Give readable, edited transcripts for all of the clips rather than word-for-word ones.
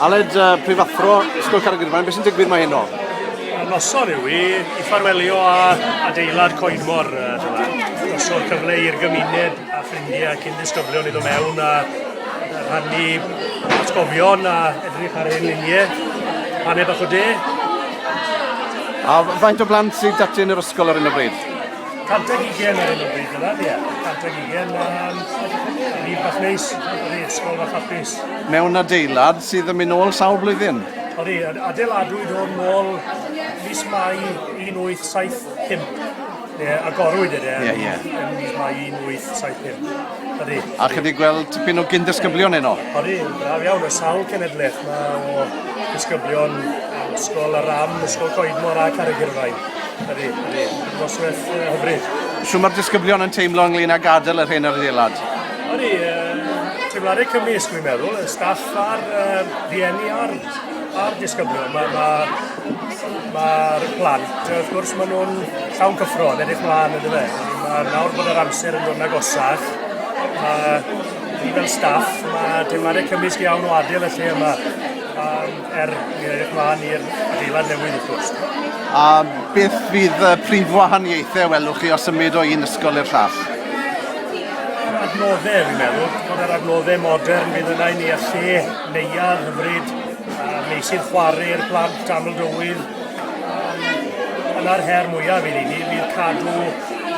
Aled, prifathro, ysgol Carreg-Irfaen, beth sy'n digwydd mae heno? Noson yw i ffarwelio a adeilad Coedmor. Noson cyfle i'r gymuned a ffrindiau cyn disgyblion i ddod mewn a rhannu atgofion a edrych ar ein luniau. Hanner bach o de. A faint o blant sydd dati yn yr ysgol ar hyn o bryd? 120 ar hyn o bryd yna, ie. 120. Rhydd bach neis, ysgol bach hapus. Mewn adeilad sydd yn mynd nôl sawl blwyddyn? Odi, adeiladwyd o'n nôl mis Mai 1875. Agorwyd ydy, mis Mai 1875. Odi. A chydi gweld tipyn o gyn-disgyblion heno? Odi, braf iawn, y sawl cenedlaeth yma o disgyblion ysgol y Ram, ysgol Coedmor a Carreg-Irfaen. Odi, noswaith hyfryd. Siw mae'r disgyblion yn teimlo ynglyn â gadael yr hyn ar adeilad? Odi, teimladau cymysg dwi'n meddwl, y staff a'r rhieni a'r disgyblion. Mae'r plant, wrth gwrs, maen nhw'n llawn cyffron, edrych mlaen ydy fe. Mae nawr bod yr amser yn dod yn agosach. Ni fel staff, mae teimladau cymysg iawn o adael y lle yma. Ni'n edrych mlaen i'r adeilad newydd, wrth gwrs. A beth fydd y prif wahaniaethau welwch chi o symud o un ysgol i'r llall? Adnoddau, fi'n meddwl. Bod yr adnoddau modern fydd yna i ni a lle neuad hyfryd. Meisydd chwarae'r plant aml dywydd. Yna'r her mwyaf fydd i ni, fydd cadw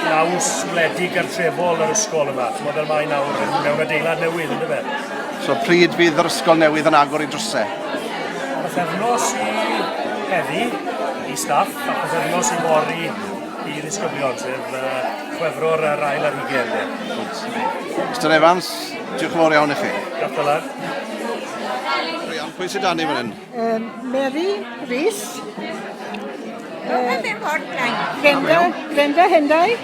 naws wledig gartrefol yr ysgol yma. Mae fel mae nawr mewn adeilad newydd, ynddo fe. So pryd fydd yr ysgol newydd yn agor i drysau? Bythefnos i heddi i staff a bythefnos i mori i ddisgyblion, sef Chwefror yr ail ar hugen. Mr Evans, diolch yn fawr iawn i chi. Diolch yn fawr. Pwy sydd dan ni fan hyn? Mary Rhys. Brenda Hendai.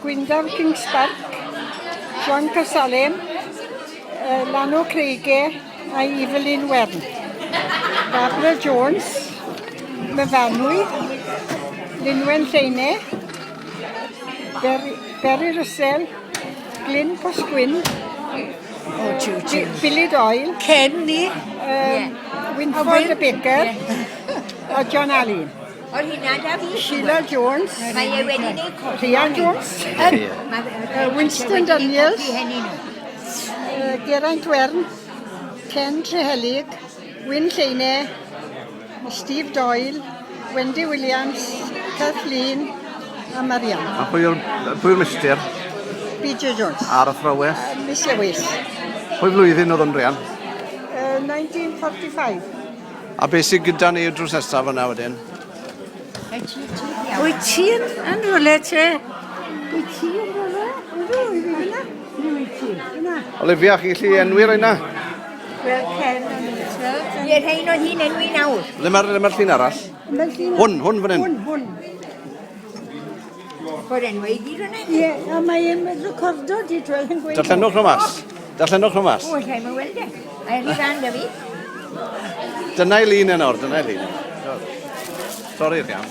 Gwyndaf Kingspark. John Casalem. Lano Creige a Evelyn Wern. Barbara Jones. Myfanwy. Lynwen Lleine. Berry Russell. Glyn Posgwyn. Billy Doyle. Kenny. Winford Baker. A John Allen. O'r hynna da fi. Sheila Jones. Mae e wedi gwneud codi. Rhian Jones. Winston Daniels. Geraint Wern. Ken Trehelig. Wyn Lleine. Steve Doyle. Wendy Williams. Kathleen. A Marianne. A pwy'r milltir? B.J. Jones. Ar athrawes? Miss Lewis. Pwy flwyddyn oedd yn rian? 1945. A beth sydd gyda ni drws nesaf yna wedyn? Wyt ti yn rhywle te? Wyt ti yn rhywle? Ydw, i fi yna. Olivia, chi gallu enwi'r yna? Wel, Ken yn I'r rhain oedd hi'n enwi nawr. Le mae'r llun arall? Hwn fan hyn? Hwn. Bod enw i gyd hwnna? Ie, a mae'n recordo di drwy'n yn gweud. Darllenwch nhw mas. Darllenwch nhw mas. O, lle mae'n weld e. A rhi fan da fi. Dyna'i lun yn or, dyna'i lun. Sori'r iawn.